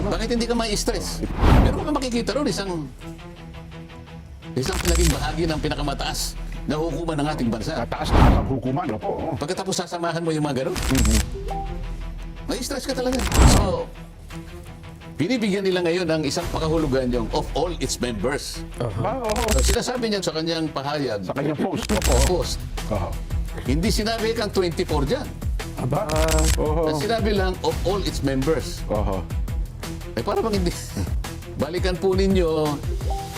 Bakit hindi ka may stress? Pero kung makikita ron, isang naging bahagi ng pinakamataas na hukuman ng ating bansa. Taas na ang hukuman, opo. Pagkatapos sasamahan mo yung mga ganun, may stress ka talaga. So, binibigyan nila ngayon ng isang pakahulugan yung of all its members. So, sinasabi niya sa kanyang pahayag, Sa kanyang post, post, hindi sinabi kang 24 dyan. Aba? Ang sinabi lang of all its members. Eh, para bang hindi? Balikan po ninyo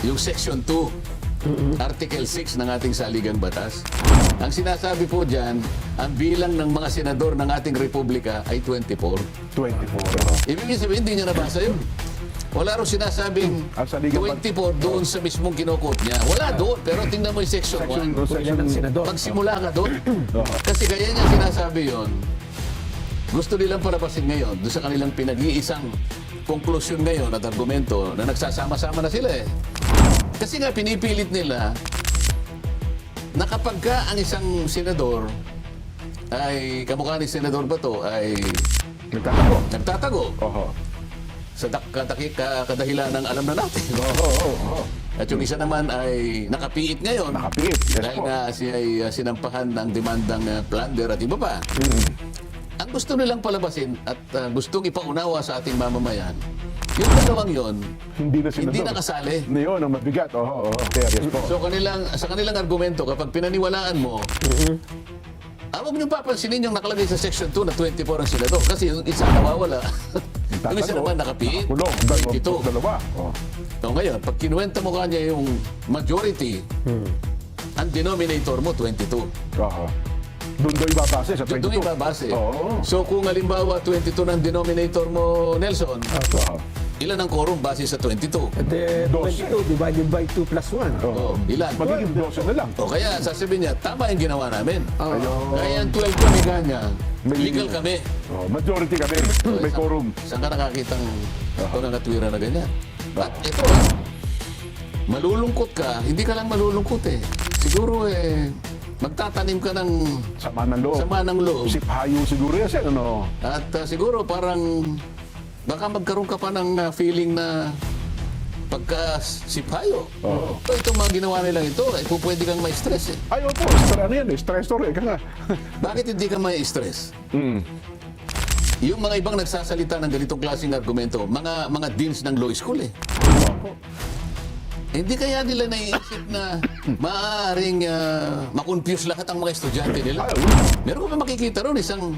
yung Section 2, Article 6 ng ating saligang batas. Ang sinasabi po dyan, ang bilang ng mga senador ng ating republika ay 24. 24. Ibig sabihin, hindi niya nabasa yun. Wala rin sinasabing Ang saligang 24 doon sa mismong kinukot niya. Wala doon, pero tingnan mo yung Section 1. Pagsimula ka doon. Kasi kaya niya sinasabi yon. Gusto nilang palabasin ngayon doon sa kanilang pinag-iisang konklusyon ngayon at argumento na nagsasama-sama na sila eh. Kasi nga pinipilit nila na kapag ka ang isang senador ay, kamukha ni Senador Bato ay nagtatago sa kadahilan ng alam na natin. At yung isa naman ay nakapiit ngayon. Nakapiit, yes dahil po. nga siya ay sinampahan ng demandang plunder at iba pa. Ang gusto nilang palabasin at gustong ipaunawa sa ating mamamayan, yung dalawang yon, Hindi na senador. hindi nakasali. Yun ang mabigat. Yes po. So sa kanilang argumento, kapag pinaniwalaan mo, huwag niyo papansinin yung nakalagay sa Section 2 na 24 ang senador kasi yung isa nawawala. Yung isa naman nakapiit, Kulong. 22. Dalawa. So ngayon, pag kinuwenta mo kanya yung majority, ang denominator mo 22. Doon daw ibabase sa 22. Doon ibabase. Oo. So kung halimbawa 22 ng denominator mo, Nelson, ilan ang quorum base sa 22? At 22 divided by 2 plus 1. Ilan? Magiging 12 na lang. O kaya sasabihin niya, tama yung ginawa namin. Ayun. Kaya yung 12 kami kanya, May- legal kami. Majority kami. May quorum. Saan ka nakakitang ito na katwira na ganyan? At ito, malulungkot ka, hindi ka lang malulungkot eh. Siguro magtatanim ka ng Sama ng loob. sama ng loob. Sipayo siguro yan siya. At siguro parang baka magkaroon ka pa ng feeling na pagka-sipayo. So, itong mga ginawa nilang ito, pwede kang may stress eh. Ay, opo. Ano yan eh. Stressor eh. Kaya nga. Bakit hindi ka may stress? Yung mga ibang nagsasalita ng ganitong klaseng argumento, mga deans ng law school eh. Hindi kaya nila naiisip na maaaring makonfuse lahat ang mga estudyante nila. Meron ko pa makikita ron isang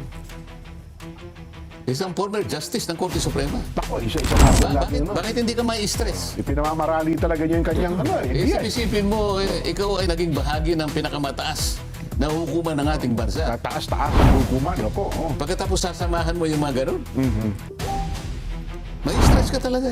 former justice ng Korte Suprema. Ako, isa-isa nga. Bakit hindi ka may stress? Ipinamamarali talaga niya yung kanyang hindi yan. Isipin mo, ikaw ay naging bahagi ng pinakamataas na hukuman ng ating bansa. Taas-taas ang hukuman. Opo. Pagkatapos sasamahan mo yung mga ganun, may stress ka talaga.